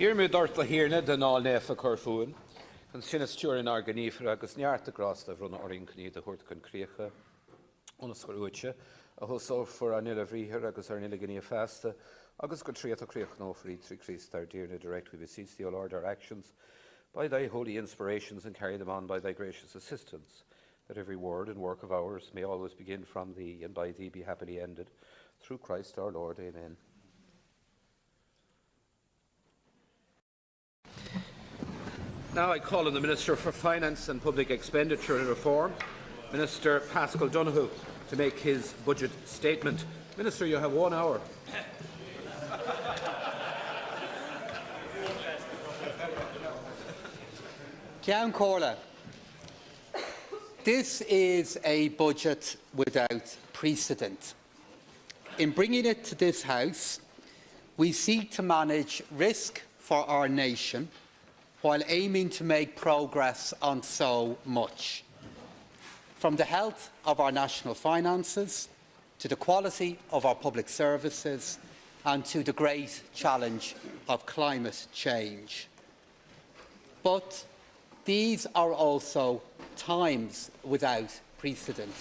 Irmid orta hirne den all nefa corfuan, and sinister in our ganifer agus nearta gras the run or incni the hort can creacha, unscoruche, a hoso for an illavriher agus ar nilligania fasta, agus go triata creach no for each increase their dear direct we beseech the Lord our actions by thy holy inspirations and carry them on by thy gracious assistance, that every word and work of ours may always begin from thee and by thee be happily ended. Through Christ our Lord. Amen. Now I call on the Minister for Finance and Public Expenditure and Reform, Minister Paschal Donohoe, to make his budget statement. Minister, you have 1 hour. Ceann Comhairle, this is a budget without precedent. In bringing it to this House, we seek to manage risk for our nation while aiming to make progress on so much. From the health of our national finances, to the quality of our public services, and to the great challenge of climate change. But these are also times without precedent.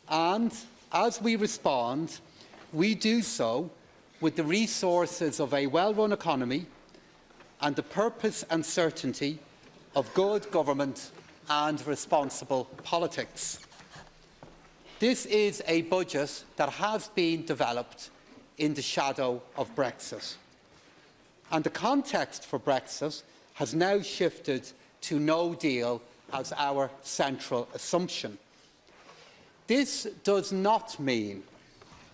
And as we respond, we do so with the resources of a well-run economy and the purpose and certainty of good government and responsible politics. This is a budget that has been developed in the shadow of Brexit. And the context for Brexit has now shifted to no deal as our central assumption. This does not mean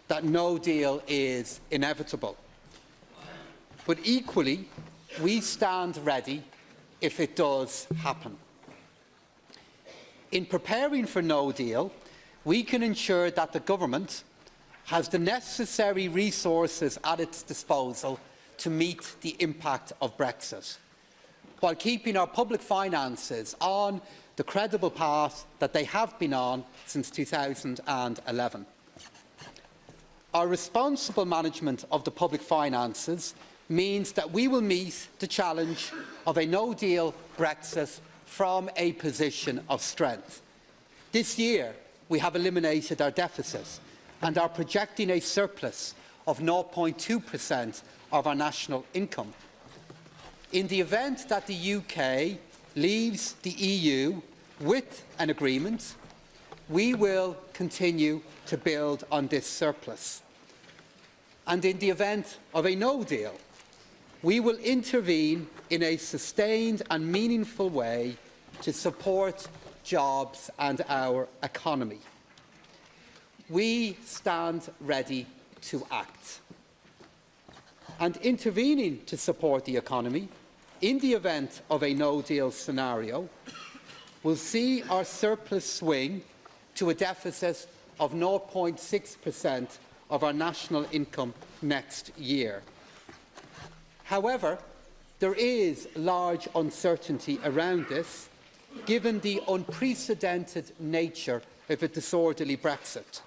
that no deal is inevitable, but equally we stand ready if it does happen. In preparing for no deal, we can ensure that the government has the necessary resources at its disposal to meet the impact of Brexit, while keeping our public finances on the credible path that they have been on since 2011. Our responsible management of the public finances means that we will meet the challenge of a no-deal Brexit from a position of strength. This year, we have eliminated our deficit and are projecting a surplus of 0.2% of our national income. In the event that the UK leaves the EU with an agreement, we will continue to build on this surplus. And in the event of a no deal, we will intervene in a sustained and meaningful way to support jobs and our economy. We stand ready to act. And intervening to support the economy in the event of a no-deal scenario will see our surplus swing to a deficit of 0.6% of our national income next year. However, there is large uncertainty around this, given the unprecedented nature of a disorderly Brexit.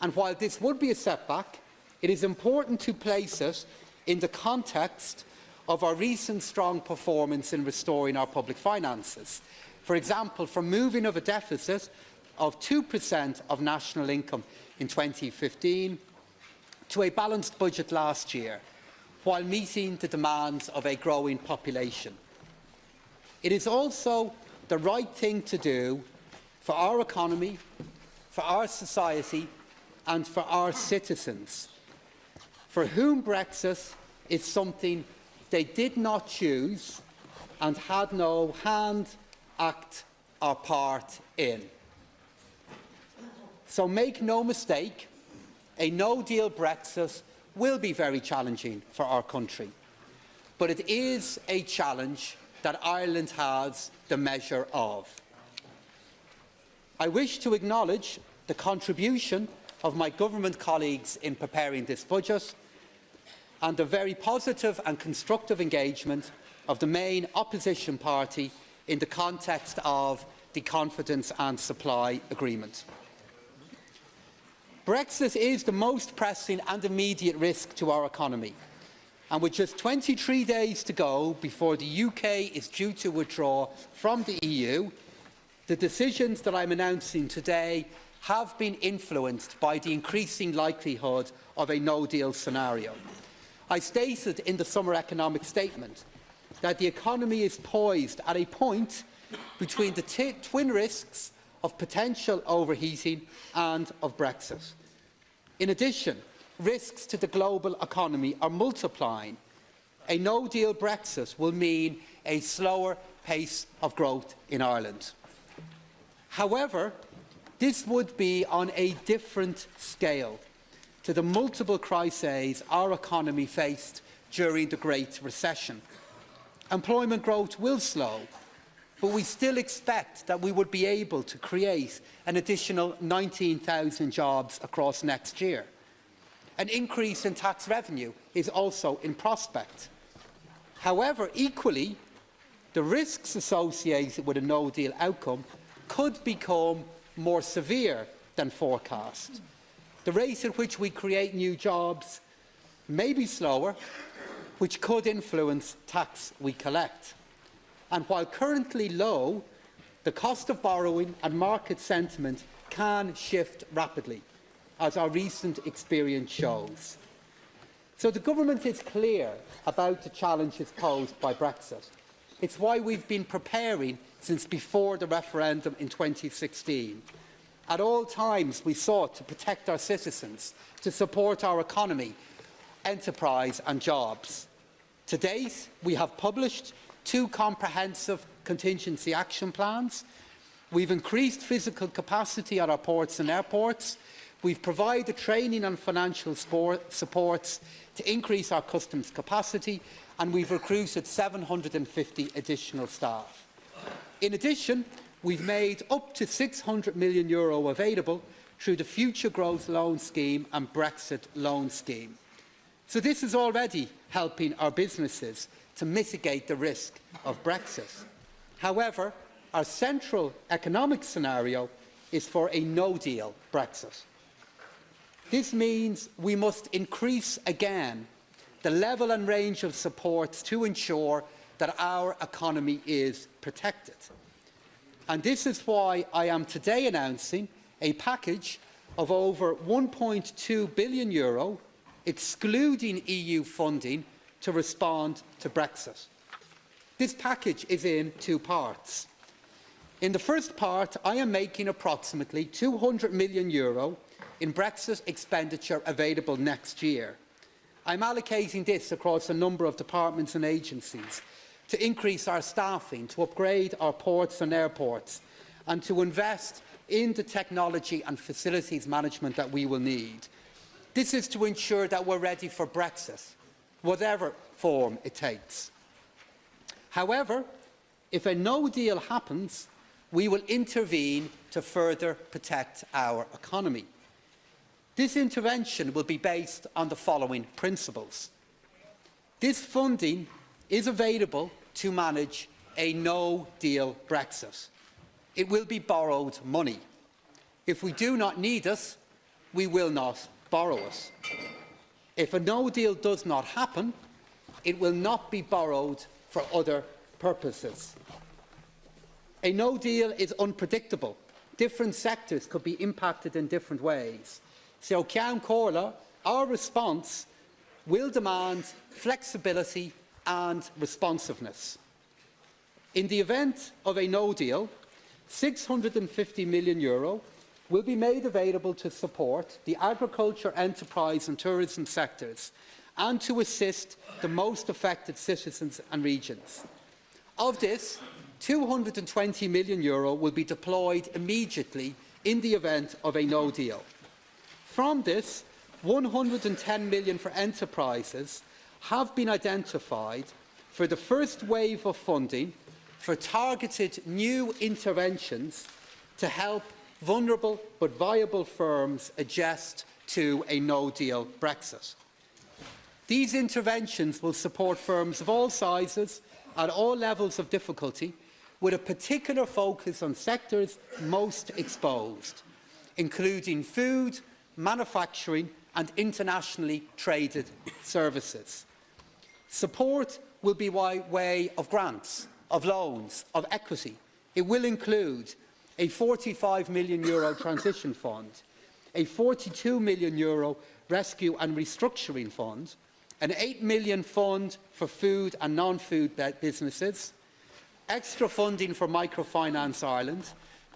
And while this would be a setback, it is important to place it in the context of our recent strong performance in restoring our public finances. For example, from moving of a deficit of 2% of national income in 2015 to a balanced budget last year, while meeting the demands of a growing population. It is also the right thing to do for our economy, for our society, and for our citizens, for whom Brexit is something they did not choose and had no hand, act or part in. So make no mistake, a no-deal Brexit will be very challenging for our country, but it is a challenge that Ireland has the measure of. I wish to acknowledge the contribution of my government colleagues in preparing this budget and the very positive and constructive engagement of the main opposition party in the context of the Confidence and Supply Agreement. Brexit is the most pressing and immediate risk to our economy, And with just 23 days to go before the UK is due to withdraw from the EU, the decisions that I'm announcing today have been influenced by the increasing likelihood of a no-deal scenario. I stated in the summer economic statement that the economy is poised at a point between the twin risks of potential overheating and of Brexit. In addition, risks to the global economy are multiplying. A no-deal Brexit will mean a slower pace of growth in Ireland. However, this would be on a different scale to the multiple crises our economy faced during the Great Recession. Employment growth will slow, but we still expect that we would be able to create an additional 19,000 jobs across next year. An increase in tax revenue is also in prospect. However, equally, the risks associated with a no-deal outcome could become more severe than forecast. The rate at which we create new jobs may be slower, which could influence tax we collect. And while currently low, the cost of borrowing and market sentiment can shift rapidly, as our recent experience shows. So the government is clear about the challenges posed by Brexit. It's why we've been preparing since before the referendum in 2016. At all times, we sought to protect our citizens, to support our economy, enterprise and jobs. To date, we have published 2 comprehensive contingency action plans. We've increased physical capacity at our ports and airports. We've provided training and financial supports to increase our customs capacity, and we've recruited 750 additional staff. In addition, we've made up to €600 million available through the Future Growth Loan Scheme and Brexit Loan Scheme. So this is already helping our businesses to mitigate the risk of Brexit. However, our central economic scenario is for a no-deal Brexit. This means we must increase again the level and range of supports to ensure that our economy is protected. And this is why I am today announcing a package of over €1.2 billion, excluding EU funding, to respond to Brexit. This package is in 2 parts. In the first part, I am making approximately €200 million in Brexit expenditure available next year. I'm allocating this across a number of departments and agencies to increase our staffing, to upgrade our ports and airports, and to invest in the technology and facilities management that we will need. This is to ensure that we're ready for Brexit, whatever form it takes. However, if a no-deal happens, we will intervene to further protect our economy. This intervention will be based on the following principles. This funding is available to manage a no-deal Brexit. It will be borrowed money. If we do not need it, we will not borrow it. If a no-deal does not happen, it will not be borrowed for other purposes. A no-deal is unpredictable. Different sectors could be impacted in different ways. So, Ceann Comhairle, our response will demand flexibility and responsiveness. In the event of a no-deal, €650 million will be made available to support the agriculture, enterprise and tourism sectors and to assist the most affected citizens and regions. Of this, €220 million will be deployed immediately in the event of a no-deal. From this, €110 million for enterprises have been identified for the first wave of funding for targeted new interventions to help vulnerable but viable firms adjust to a no-deal Brexit. These interventions will support firms of all sizes at all levels of difficulty, with a particular focus on sectors most exposed, including food, manufacturing and internationally traded services. Support will be by way of grants, of loans, of equity. It will include a €45 million transition fund, a €42 million rescue and restructuring fund, an €8 million fund for food and non-food businesses, extra funding for Microfinance Ireland,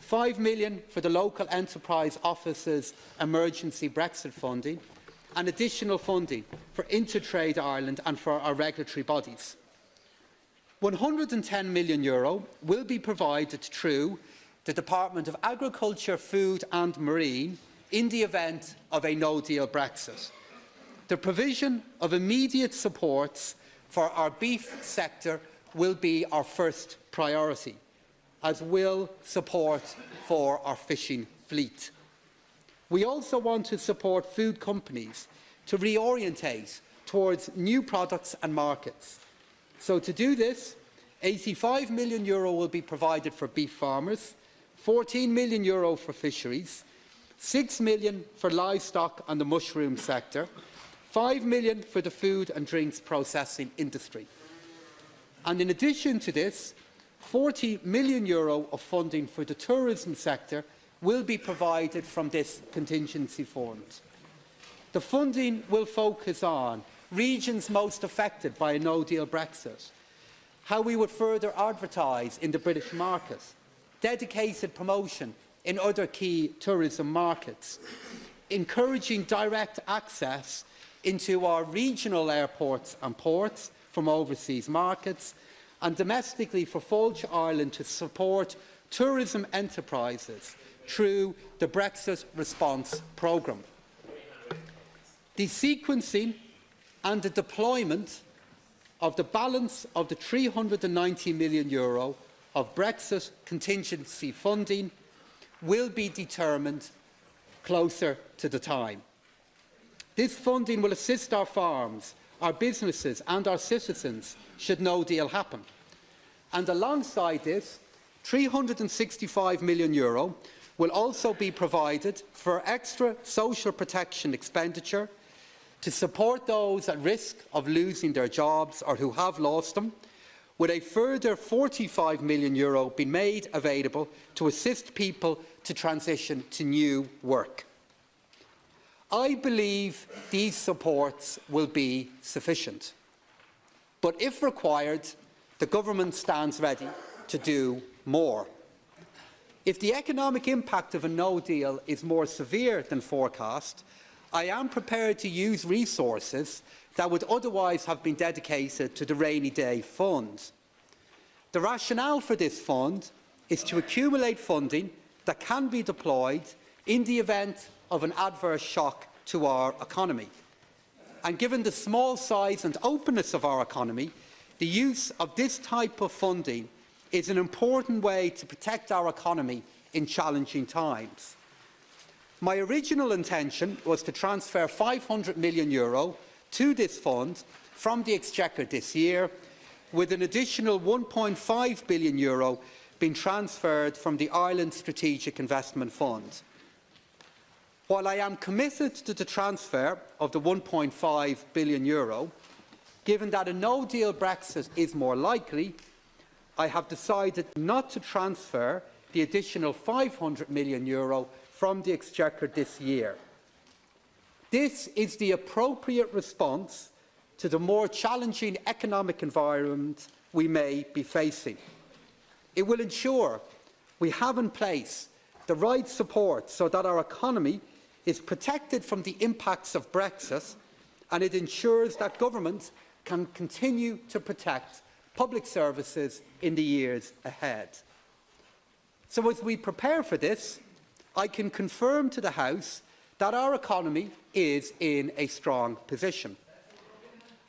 €5 million for the local enterprise offices emergency Brexit funding, and additional funding for Intertrade Ireland and for our regulatory bodies. €110 million will be provided through the Department of Agriculture, Food and Marine in the event of a no-deal Brexit. The provision of immediate supports for our beef sector will be our first priority, as will support for our fishing fleet. We also want to support food companies to reorientate towards new products and markets. So to do this, €85 million will be provided for beef farmers, €14 million for fisheries, €6 million for livestock and the mushroom sector, €5 million for the food and drinks processing industry. And in addition to this, €40 million of funding for the tourism sector will be provided from this contingency fund. The funding will focus on regions most affected by a no-deal Brexit, how we would further advertise in the British market, dedicated promotion in other key tourism markets, encouraging direct access into our regional airports and ports from overseas markets, and domestically for Fáilte Ireland to support tourism enterprises through the Brexit Response Programme. The sequencing and the deployment of the balance of the €390 million of Brexit contingency funding will be determined closer to the time. This funding will assist our farms, our businesses and our citizens should no deal happen. And alongside this, €365 million will also be provided for extra social protection expenditure to support those at risk of losing their jobs or who have lost them, with a further €45 million being made available to assist people to transition to new work. I believe these supports will be sufficient, but if required, the Government stands ready to do more. If the economic impact of a no deal is more severe than forecast, I am prepared to use resources that would otherwise have been dedicated to the rainy day fund. The rationale for this fund is to accumulate funding that can be deployed in the event of an adverse shock to our economy. And given the small size and openness of our economy, the use of this type of funding is an important way to protect our economy in challenging times. My original intention was to transfer €500 million to this fund from the Exchequer this year, with an additional €1.5 billion being transferred from the Ireland Strategic Investment Fund. While I am committed to the transfer of the €1.5 billion, given that a no-deal Brexit is more likely, I have decided not to transfer the additional €500 million from the Exchequer this year. This is the appropriate response to the more challenging economic environment we may be facing. It will ensure we have in place the right support so that our economy is protected from the impacts of Brexit, and it ensures that government can continue to protect public services in the years ahead. So as we prepare for this, I can confirm to the House that our economy is in a strong position.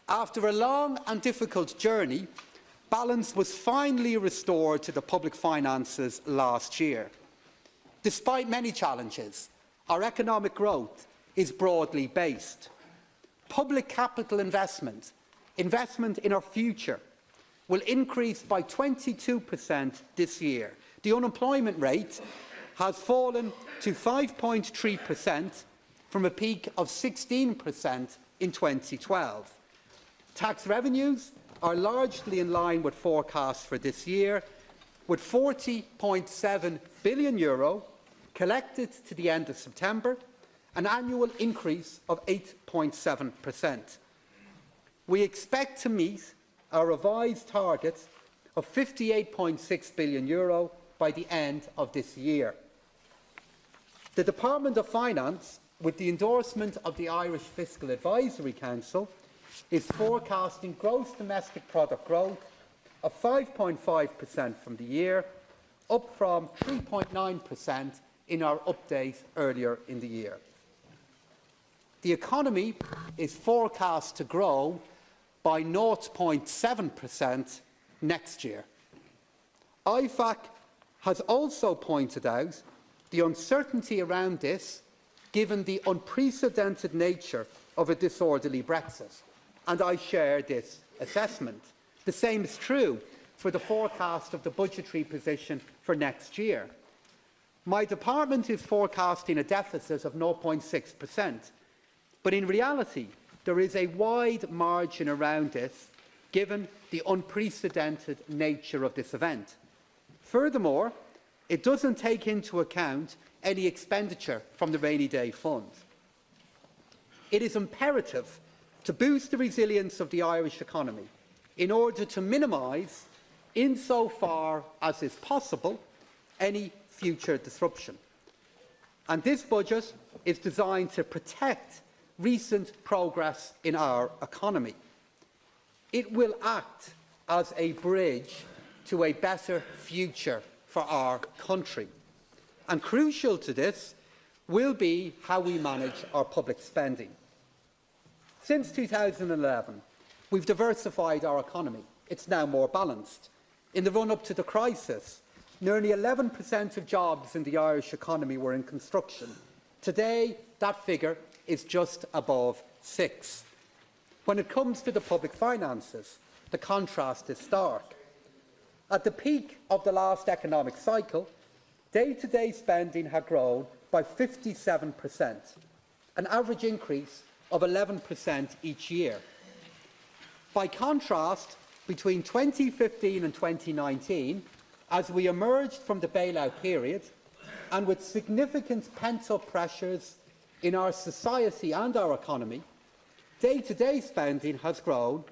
After a long and difficult journey, balance was finally restored to the public finances last year. Despite many challenges, our economic growth is broadly based. Public capital investment, investment in our future, will increase by 22% this year. The unemployment rate has fallen to 5.3% from a peak of 16% in 2012. Tax revenues are largely in line with forecasts for this year, with €40.7 billion collected to the end of September, an annual increase of 8.7%. We expect to meet our revised target of €58.6 billion by the end of this year. The Department of Finance, with the endorsement of the Irish Fiscal Advisory Council, is forecasting gross domestic product growth of 5.5% from the year, up from 3.9% in our update earlier in the year. The economy is forecast to grow by 0.7% next year. IFAC has also pointed out the uncertainty around this, given the unprecedented nature of a disorderly Brexit, and I share this assessment. The same is true for the forecast of the budgetary position for next year. My department is forecasting a deficit of 0.6%, but in reality there is a wide margin around this, given the unprecedented nature of this event. Furthermore, it doesn't take into account any expenditure from the rainy day fund. It is imperative to boost the resilience of the Irish economy in order to minimise, insofar as is possible, any future disruption. And this budget is designed to protect recent progress in our economy. It will act as a bridge to a better future for our country. And crucial to this will be how we manage our public spending. Since 2011, we've diversified our economy. It's now more balanced. In the run-up to the crisis, nearly 11% of jobs in the Irish economy were in construction. Today, that figure is just above 6. When it comes to the public finances, the contrast is stark. At the peak of the last economic cycle, day-to-day spending had grown by 57%, an average increase of 11% each year. By contrast, between 2015 and 2019, as we emerged from the bailout period, and with significant pent-up pressures in our society and our economy, day-to-day spending has grown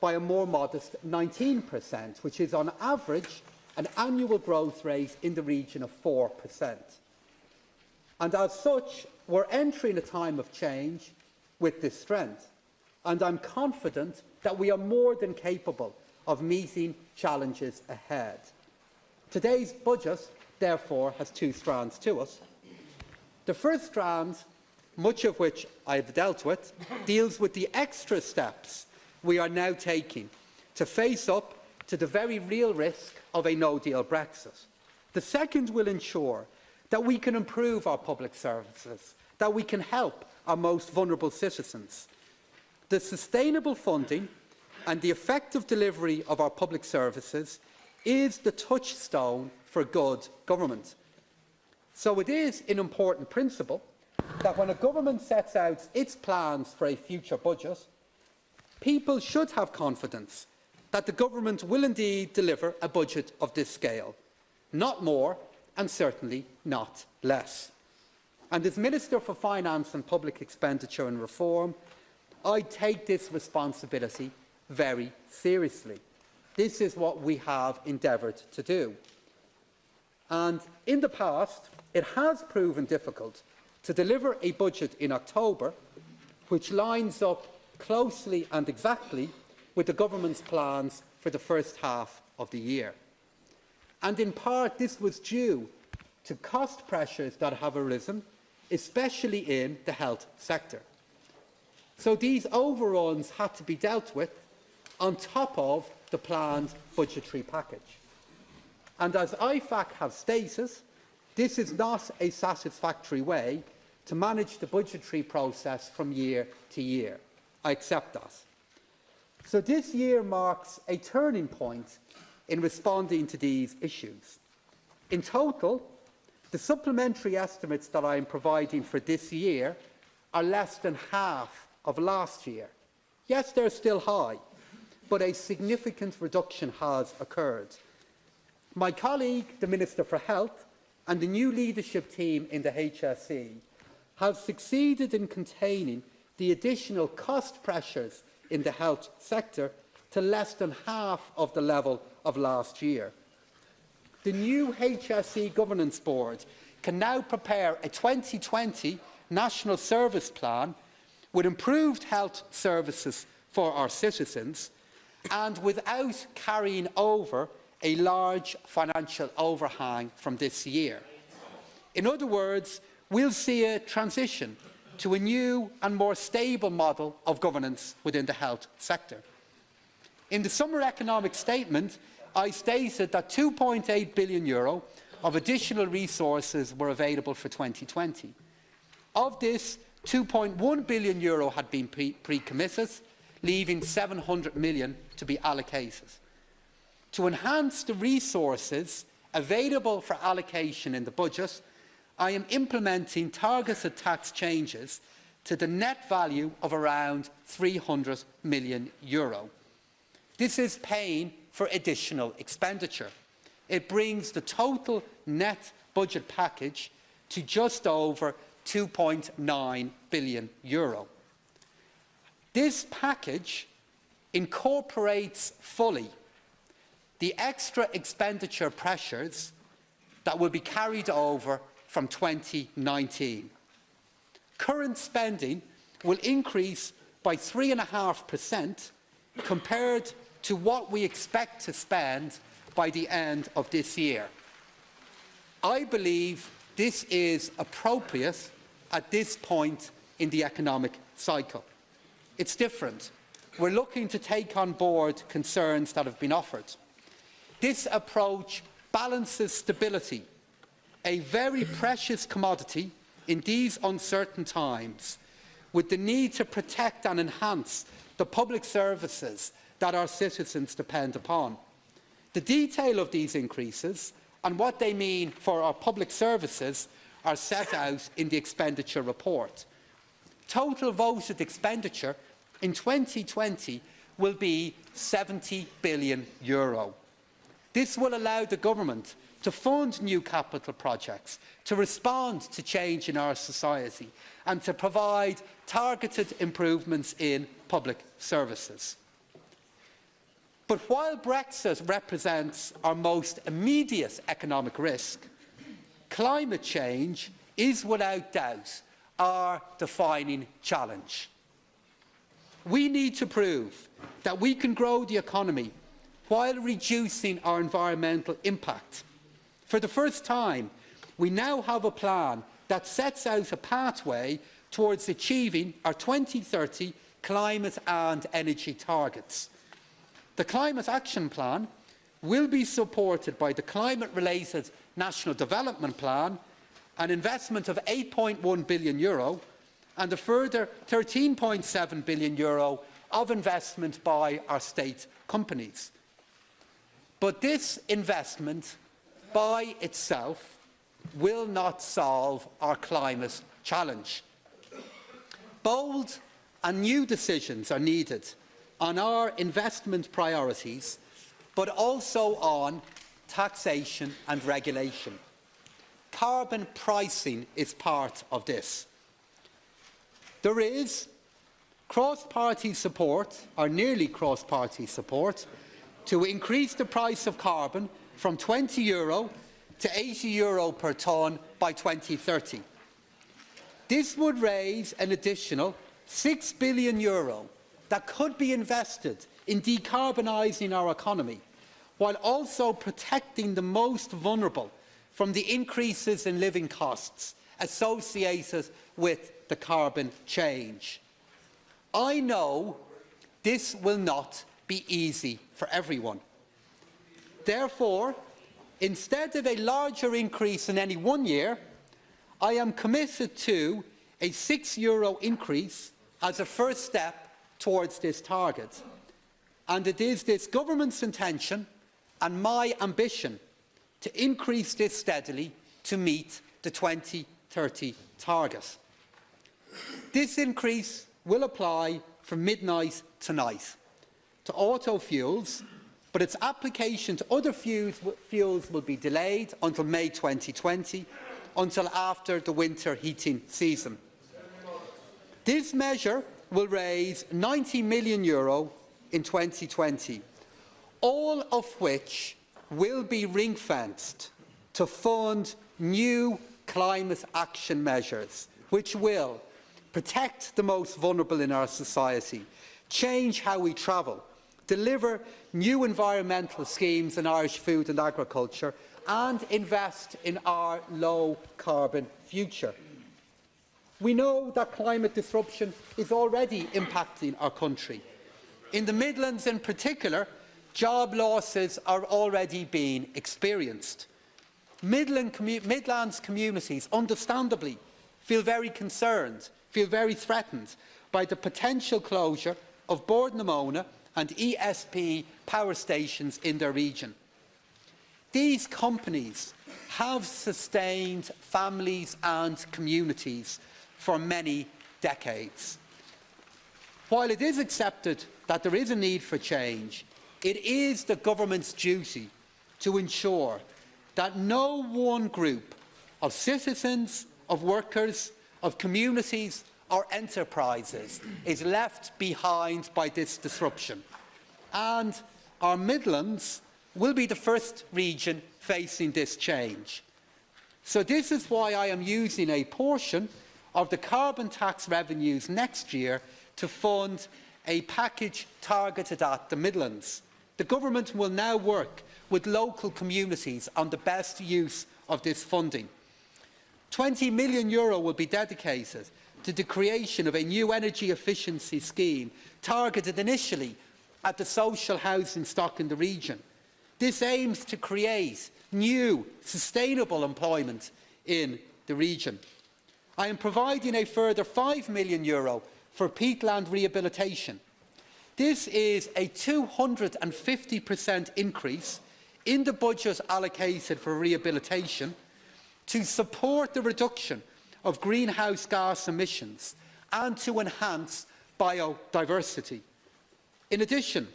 by a more modest 19%, which is on average an annual growth rate in the region of 4%. And as such, we're entering a time of change with this strength, and I'm confident that we are more than capable of meeting challenges ahead. Today's budget, therefore, has two strands to it. The first strand, much of which I have dealt with, deals with the extra steps we are now taking to face up to the very real risk of a no-deal Brexit. The second will ensure that we can improve our public services, that we can help our most vulnerable citizens. The sustainable funding and the effective delivery of our public services is the touchstone for good government. So it is an important principle that when a government sets out its plans for a future budget, people should have confidence that the government will indeed deliver a budget of this scale, not more and certainly not less. And as Minister for Finance and Public Expenditure and Reform, I take this responsibility very seriously. This is what we have endeavoured to do. And in the past, it has proven difficult to deliver a budget in October which lines up closely and exactly with the government's plans for the first half of the year. And in part, this was due to cost pressures that have arisen, especially in the health sector. So these overruns had to be dealt with on top of the planned budgetary package. And as IFAC have stated, this is not a satisfactory way to manage the budgetary process from year to year. I accept that. So this year marks a turning point in responding to these issues. In total, the supplementary estimates that I am providing for this year are less than half of last year. Yes, they're still high, but a significant reduction has occurred. My colleague, the Minister for Health, and the new leadership team in the HSE have succeeded in containing the additional cost pressures in the health sector to less than half of the level of last year. The new HSE Governance Board can now prepare a 2020 National Service Plan with improved health services for our citizens and without carrying over a large financial overhang from this year. In other words, we'll see a transition to a new and more stable model of governance within the health sector. In the summer economic statement, I stated that €2.8 billion of additional resources were available for 2020. Of this, €2.1 billion had been pre-committed, leaving €700 million to be allocated. To enhance the resources available for allocation in the budget, I am implementing targeted tax changes to the net value of around €300 million. This is paying for additional expenditure. It brings the total net budget package to just over €2.9 billion. This package incorporates fully the extra expenditure pressures that will be carried over from 2019. Current spending will increase by 3.5% compared to what we expect to spend by the end of this year. I believe this is appropriate at this point in the economic cycle. It's different. We're looking to take on board concerns that have been offered. This approach balances stability, a very precious commodity in these uncertain times, with the need to protect and enhance the public services that our citizens depend upon. The detail of these increases and what they mean for our public services are set out in the expenditure report. Total voted expenditure in 2020 will be €70 billion. This will allow the government to fund new capital projects, to respond to change in our society, and to provide targeted improvements in public services. But while Brexit represents our most immediate economic risk, climate change is without doubt our defining challenge. We need to prove that we can grow the economy while reducing our environmental impact. For the first time, we now have a plan that sets out a pathway towards achieving our 2030 climate and energy targets. The Climate Action Plan will be supported by the climate-related National Development Plan, an investment of €8.1 billion and a further €13.7 billion of investment by our state companies. But this investment by itself will not solve our climate challenge. Bold and new decisions are needed on our investment priorities, but also on taxation and regulation. Carbon pricing is part of this. There is cross-party support, or nearly cross-party support, to increase the price of carbon from €20 to €80 per tonne by 2030. This would raise an additional €6 billion that could be invested in decarbonising our economy, while also protecting the most vulnerable from the increases in living costs associated with the carbon change. I know this will not be easy for everyone. Therefore, instead of a larger increase in any one year, I am committed to a €6 increase as a first step towards this target. And it is this government's intention and my ambition to increase this steadily to meet the 2030 target. This increase will apply from midnight tonight to auto fuels, but its application to other fuels will be delayed until May 2020, until after the winter heating season. This measure will raise €90 million in 2020, all of which will be ring-fenced to fund new climate action measures, which will protect the most vulnerable in our society, change how we travel, deliver new environmental schemes in Irish food and agriculture, and invest in our low-carbon future. We know that climate disruption is already impacting our country. In the Midlands in particular, job losses are already being experienced. Midlands communities, understandably, feel very concerned, feel very threatened by the potential closure of Bordnamona and ESP power stations in their region. These companies have sustained families and communities for many decades. While it is accepted that there is a need for change, it is the government's duty to ensure that no one group of citizens, of workers, of communities or enterprises is left behind by this disruption. And our Midlands will be the first region facing this change. So this is why I am using a portion of the carbon tax revenues next year to fund a package targeted at the Midlands. The government will now work with local communities on the best use of this funding. €20 million will be dedicated to the creation of a new energy efficiency scheme targeted initially at the social housing stock in the region. This aims to create new, sustainable employment in the region. I am providing a further €5 million for peatland rehabilitation. This is a 250% increase in the budget allocated for rehabilitation to support the reduction of greenhouse gas emissions and to enhance biodiversity. In addition,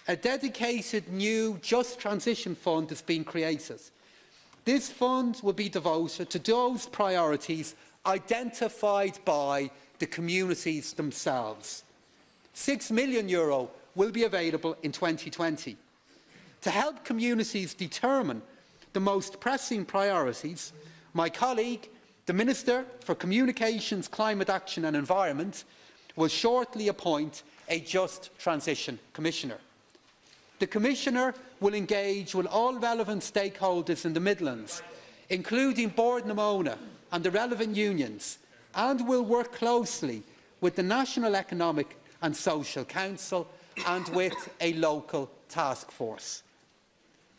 a dedicated new Just Transition Fund is being created. This fund will be devoted to those priorities identified by the communities themselves. €6 million will be available in 2020. To help communities determine the most pressing priorities, my colleague, the Minister for Communications, Climate Action and Environment, will shortly appoint a Just Transition Commissioner. The Commissioner will engage with all relevant stakeholders in the Midlands, including Bordnamona and the relevant unions, and will work closely with the National Economic and Social Council and with a local task force.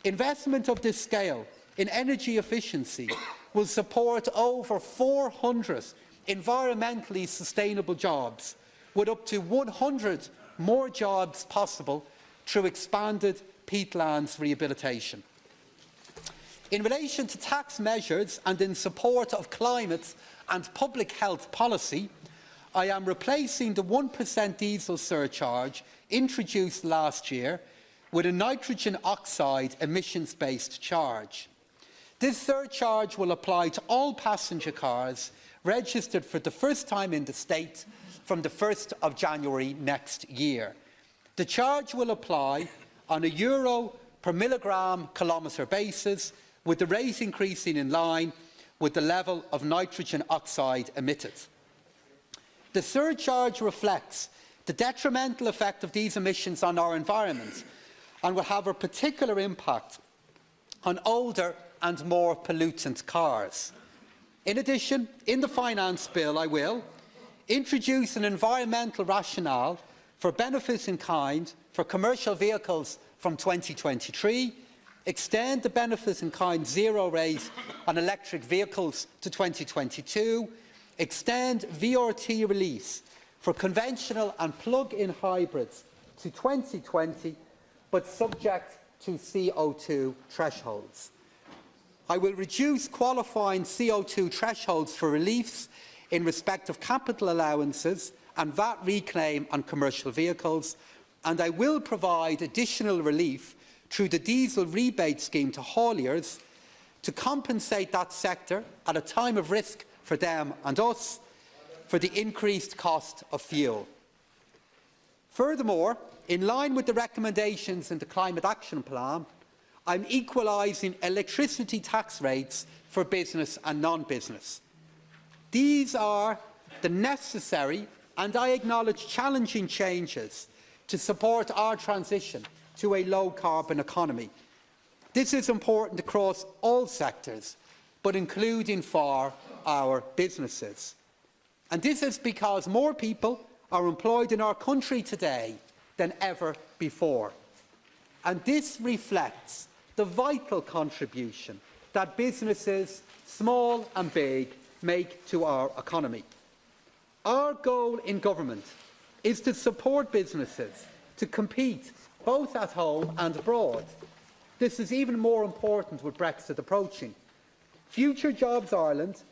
Investment of this scale in energy efficiency will support over 400 environmentally sustainable jobs, with up to 100 more jobs possible through expanded peatlands rehabilitation. In relation to tax measures and in support of climate and public health policy, I am replacing the 1% diesel surcharge introduced last year with a nitrogen oxide emissions-based charge. This surcharge will apply to all passenger cars registered for the first time in the state from the 1st of January next year. The charge will apply on a €1 per milligram kilometre basis, with the rate increasing in line with the level of nitrogen oxide emitted. The surcharge reflects the detrimental effect of these emissions on our environment and will have a particular impact on older and more pollutant cars. In addition, in the Finance Bill, I will introduce an environmental rationale for benefits in kind for commercial vehicles from 2023, extend the benefits in kind zero rate on electric vehicles to 2022, extend VRT release for conventional and plug-in hybrids to 2020, but subject to CO2 thresholds. I will reduce qualifying CO2 thresholds for reliefs in respect of capital allowances and VAT reclaim on commercial vehicles and I will provide additional relief through the diesel rebate scheme to hauliers to compensate that sector at a time of risk for them and us for the increased cost of fuel. Furthermore, in line with the recommendations in the Climate Action Plan, I am equalising electricity tax rates for business and non-business. These are the necessary and, I acknowledge, challenging changes to support our transition to a low-carbon economy. This is important across all sectors, but including for our businesses. And this is because more people are employed in our country today than ever before. And this reflects the vital contribution that businesses, small and big, make to our economy. Our goal in government is to support businesses to compete both at home and abroad. This is even more important with Brexit approaching. Future Jobs Ireland,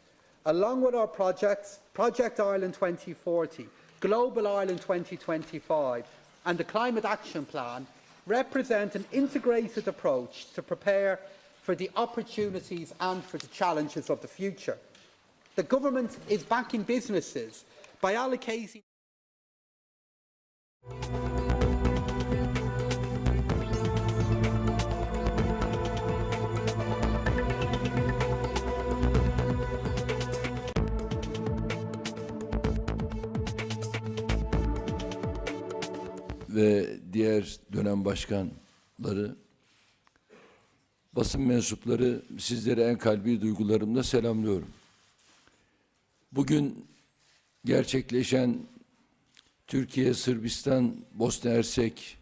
along with our projects, Project Ireland 2040, Global Ireland 2025 and the Climate Action Plan, represent an integrated approach to prepare for the opportunities and for the challenges of the future. The government is backing businesses by allocating ve diğer dönem başkanları, basın mensupları, sizleri en kalbi duygularımla selamlıyorum. Bugün gerçekleşen Türkiye, Sırbistan, Bosna Hersek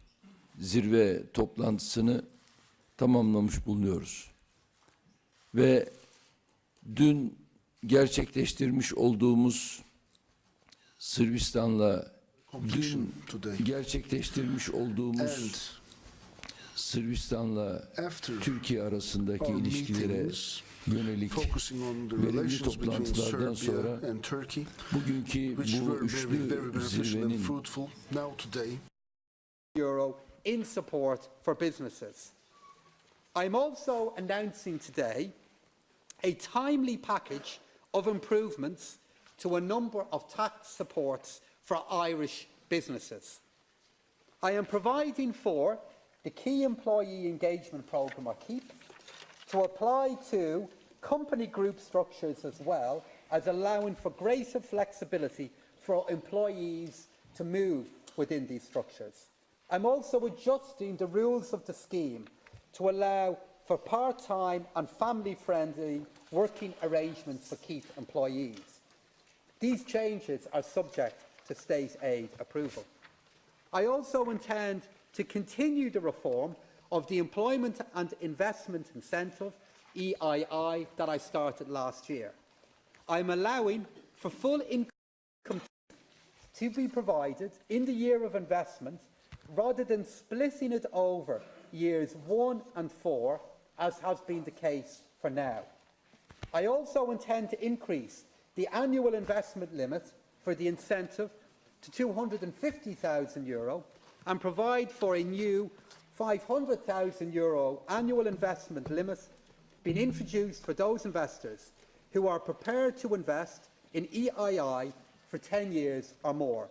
zirve toplantısını tamamlamış bulunuyoruz. Ve dün gerçekleştirmiş olduğumuz Sırbistan'la Türkiye arasındaki ilişkilere yönelik verimli toplantılardan sonra bugünkü bu üçlü zirvenin euro in support for businesses. I am also announcing today a timely package of improvements to a number of tax supports for Irish businesses. I am providing for the Key Employee Engagement Programme, or KEEP, to apply to company group structures as well as allowing for greater flexibility for employees to move within these structures. I'm also adjusting the rules of the scheme to allow for part-time and family-friendly working arrangements for KEEP employees. These changes are subject to state aid approval. I also intend to continue the reform of the Employment and Investment Incentive, EII, that I started last year. I am allowing for full income to be provided in the year of investment rather than splitting it over years 1 and 4, as has been the case for now. I also intend to increase the annual investment limit for the incentive to €250,000 and provide for a new €500,000 annual investment limit being introduced for those investors who are prepared to invest in EII for 10 years or more.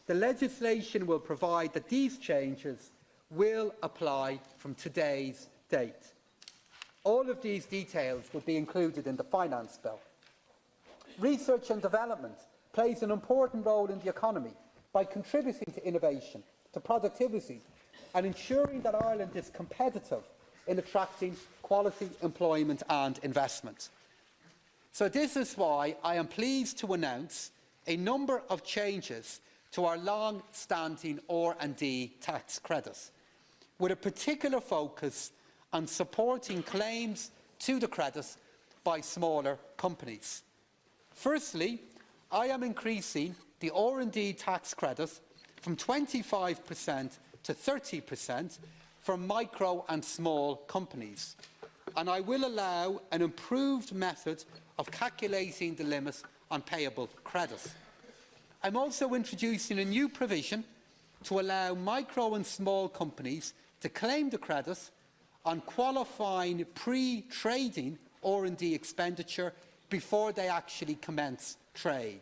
The legislation will provide that these changes will apply from today's date. All of these details will be included in the Finance Bill. Research and development plays an important role in the economy by contributing to innovation, to productivity, and ensuring that Ireland is competitive in attracting quality employment and investment. So this is why I am pleased to announce a number of changes to our long-standing R&D tax credit, with a particular focus on supporting claims to the credit by smaller companies. Firstly, I am increasing the R&D tax credit from 25% to 30% for micro and small companies, and I will allow an improved method of calculating the limit on payable credit. I'm also introducing a new provision to allow micro and small companies to claim the credit on qualifying pre-trading R&D expenditure before they actually commence trade.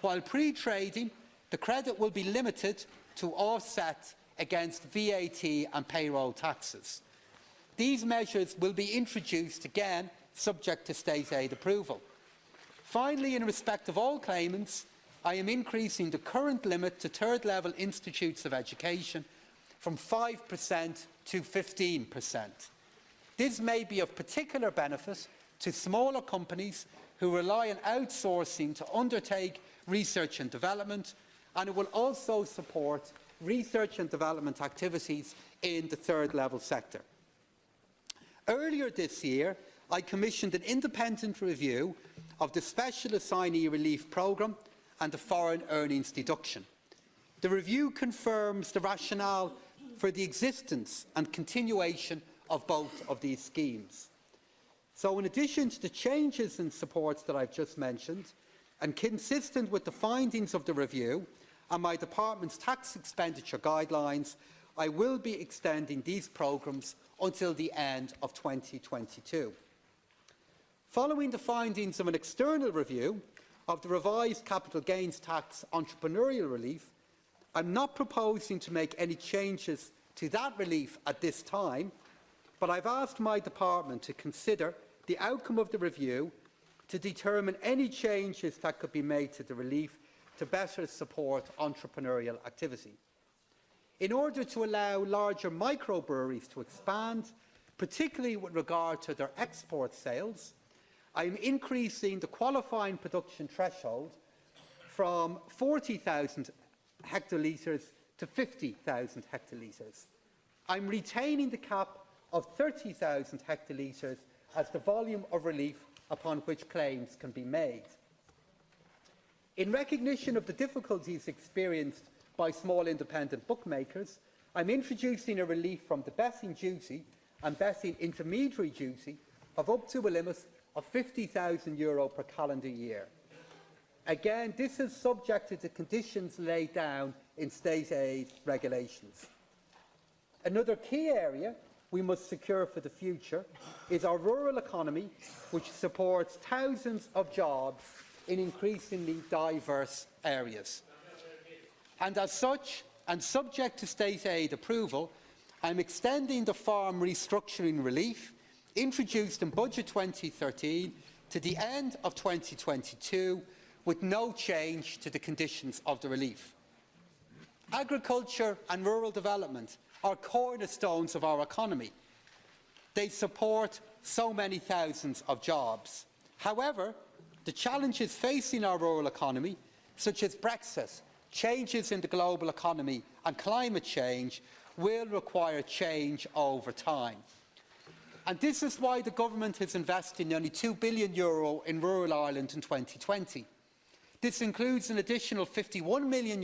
While pre-trading, the credit will be limited to offset against VAT and payroll taxes. These measures will be introduced again subject to state aid approval. Finally, in respect of all claimants, I am increasing the current limit to third-level institutes of education from 5% to 15%. This may be of particular benefit to smaller companies who rely on outsourcing to undertake research and development, and it will also support research and development activities in the third-level sector. Earlier this year, I commissioned an independent review of the Special Assignee Relief Programme and the foreign earnings deduction. The review confirms the rationale for the existence and continuation of both of these schemes. So, in addition to the changes and supports that I've just mentioned, and consistent with the findings of the review and my department's tax expenditure guidelines, I will be extending these programmes until the end of 2022. Following the findings of an external review of the revised capital gains tax entrepreneurial relief, I am not proposing to make any changes to that relief at this time, but I have asked my department to consider the outcome of the review to determine any changes that could be made to the relief to better support entrepreneurial activity. In order to allow larger microbreweries to expand, particularly with regard to their export sales, I am increasing the qualifying production threshold from 40,000 hectolitres to 50,000 hectolitres. I am retaining the cap of 30,000 hectolitres as the volume of relief upon which claims can be made. In recognition of the difficulties experienced by small independent bookmakers, I am introducing a relief from the betting duty and betting intermediary duty of up to a limit of €50,000 per calendar year. Again, this is subject to the conditions laid down in state aid regulations. Another key area we must secure for the future is our rural economy, which supports thousands of jobs in increasingly diverse areas. And as such, and subject to state aid approval, I am extending the farm restructuring relief introduced in Budget 2013 to the end of 2022 with no change to the conditions of the relief. Agriculture and rural development are cornerstones of our economy. They support so many thousands of jobs. However, the challenges facing our rural economy, such as Brexit, changes in the global economy and climate change, will require change over time. And this is why the Government is investing nearly €2 billion in rural Ireland in 2020. This includes an additional €51 million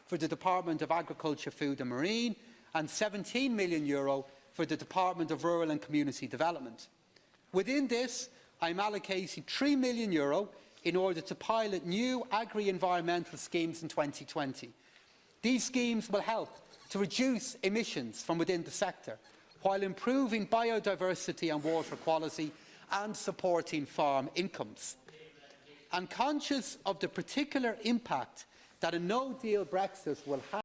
for the Department of Agriculture, Food and Marine and €17 million for the Department of Rural and Community Development. Within this, I am allocating €3 million in order to pilot new agri-environmental schemes in 2020. These schemes will help to reduce emissions from within the sector, while improving biodiversity and water quality and supporting farm incomes. And conscious of the particular impact that a no-deal Brexit will have